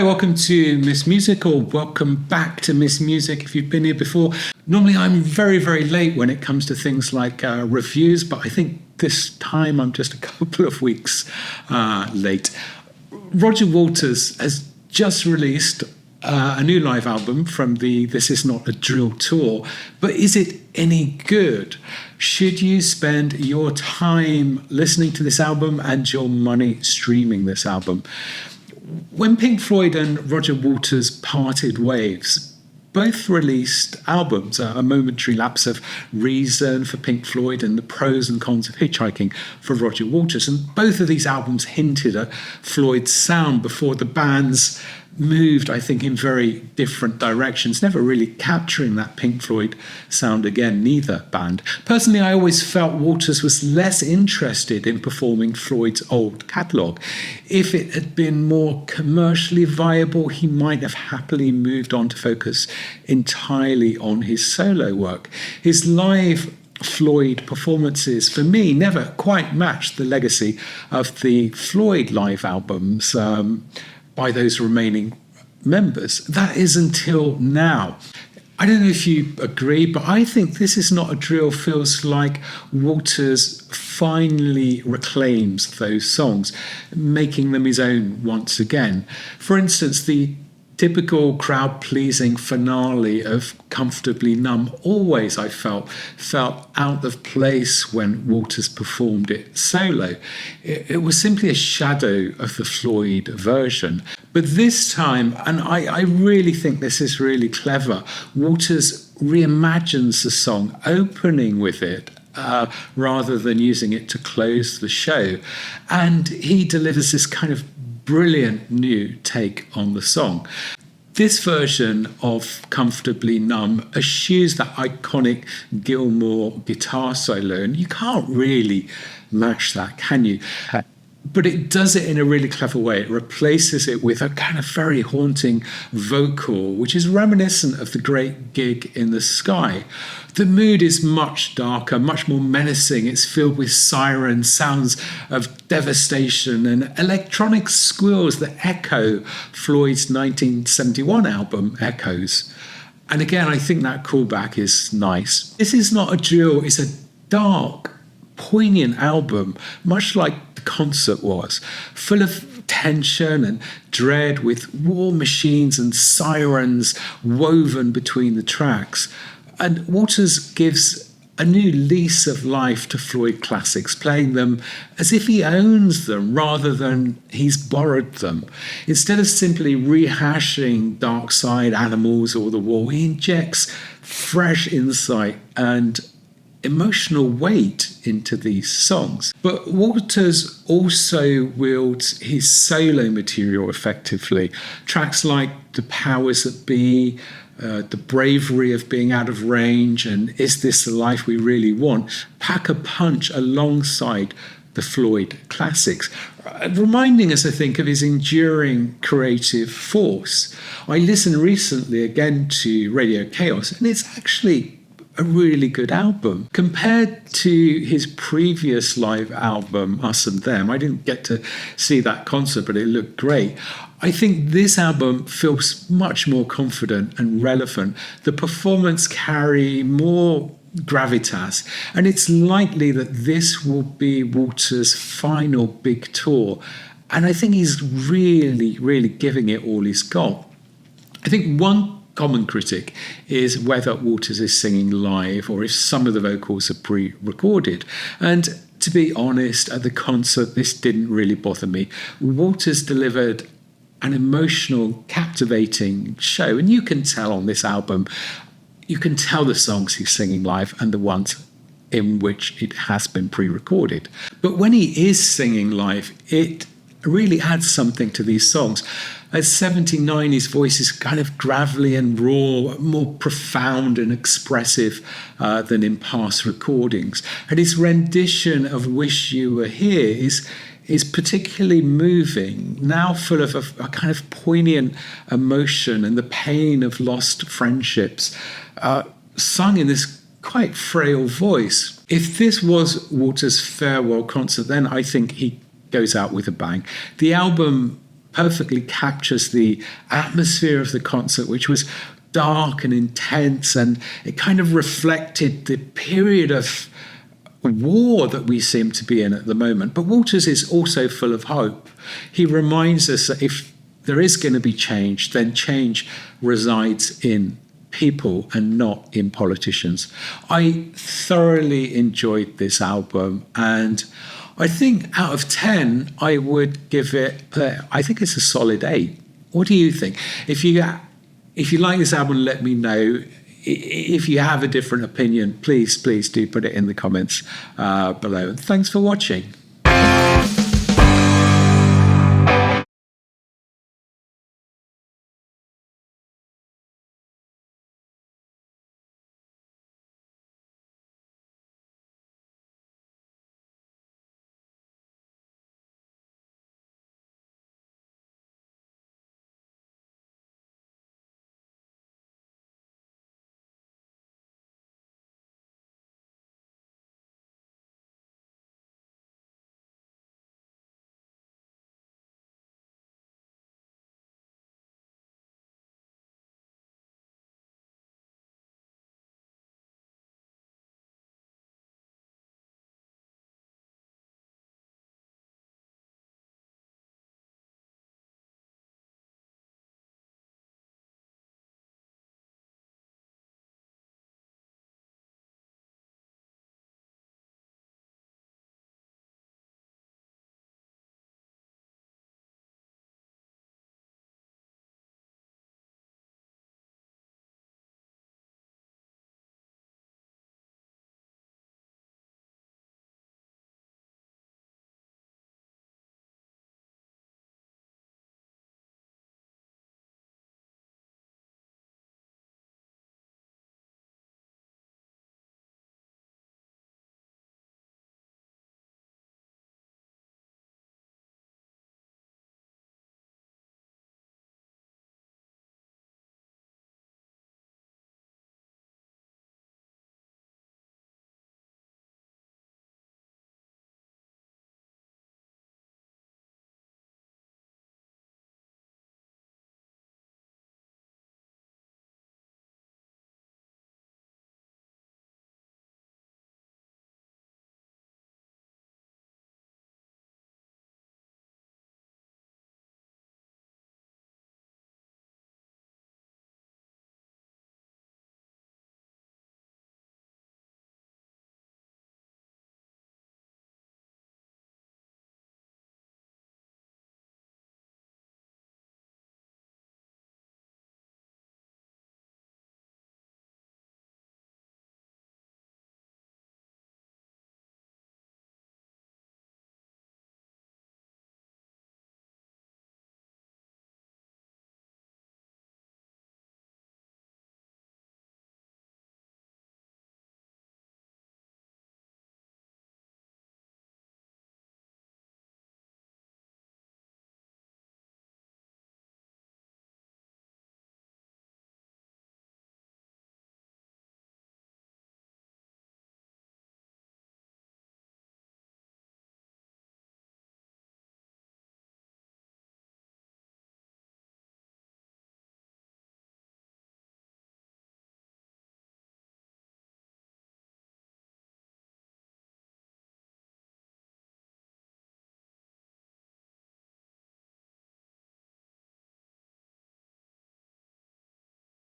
welcome to Miss Music, or welcome back to Miss Music if you've been here before. Normally I'm very, very late when it comes to things like reviews, but I think this time I'm just a couple of weeks late. Roger Waters has just released a new live album from the This Is Not a Drill tour, but is it any good? Should you spend your time listening to this album and your money streaming this album? When Pink Floyd and Roger Waters parted ways, both released albums, a momentary lapse of reason for Pink Floyd and the pros and cons of hitchhiking for Roger Waters. And both of these albums hinted at Floyd's sound before the bands moved, I think, in very different directions, never really capturing that Pink Floyd sound again, neither band. Personally, I always felt Waters was less interested in performing Floyd's old catalogue. If it had been more commercially viable, he might have happily moved on to focus entirely on his solo work. His live Floyd performances, for me, never quite matched the legacy of the Floyd live albums by those remaining members. That is until now. I don't know if you agree, but I think This Is Not a Drill feels like Waters finally reclaims those songs, making them his own once again. For instance, the typical crowd-pleasing finale of Comfortably Numb always, I felt out of place when Waters performed it solo. It was simply a shadow of the Floyd version. But this time, and I really think this is really clever, Waters reimagines the song, opening with it rather than using it to close the show. And he delivers this kind of brilliant new take on the song. This version of Comfortably Numb eschews that iconic Gilmour guitar solo, and you can't really match that, can you? But it does it in a really clever way. It replaces it with a kind of very haunting vocal, which is reminiscent of the great Gig in the Sky. The mood is much darker, much more menacing. It's filled with sirens, sounds of devastation, and electronic squeals that echo Floyd's 1971 album, Echoes. And again, I think that callback is nice. This Is Not a Drill is a dark, poignant album, much like the concert was, full of tension and dread, with war machines and sirens woven between the tracks. And Waters gives a new lease of life to Floyd classics, playing them as if he owns them rather than he's borrowed them. Instead of simply rehashing Dark Side, Animals, or The Wall, he injects fresh insight and emotional weight into these songs. But Waters also wields his solo material effectively. Tracks like The Powers That Be, The Bravery of Being Out of Range, and Is This the Life We Really Want, pack a punch alongside the Floyd classics, reminding us, I think, of his enduring creative force. I listened recently again to Radio Chaos, and it's actually a really good album. Compared to his previous live album, Us and Them, I didn't get to see that concert, but it looked great. I think this album feels much more confident and relevant. The performance carry more gravitas, and it's likely that this will be Waters' final big tour. And I think he's really, really giving it all he's got. I think one common critic is whether Waters is singing live or if some of the vocals are pre-recorded. And to be honest, at the concert, this didn't really bother me. Waters delivered an emotional, captivating show. And you can tell on this album, you can tell the songs he's singing live and the ones in which it has been pre-recorded. But when he is singing live, it really adds something to these songs. At 79, his voice is kind of gravelly and raw, more profound and expressive than in past recordings. And his rendition of Wish You Were Here is particularly moving, now full of a kind of poignant emotion and the pain of lost friendships, sung in this quite frail voice. If this was Waters' farewell concert, then I think he goes out with a bang. The album perfectly captures the atmosphere of the concert, which was dark and intense, and it kind of reflected the period of war that we seem to be in at the moment. But Waters is also full of hope. He reminds us that if there is going to be change, then change resides in people and not in politicians. I thoroughly enjoyed this album, and I think out of 10, I would give it, I think it's a solid 8. What do you think? If you like this album, let me know. If you have a different opinion, please do put it in the comments below. Thanks for watching.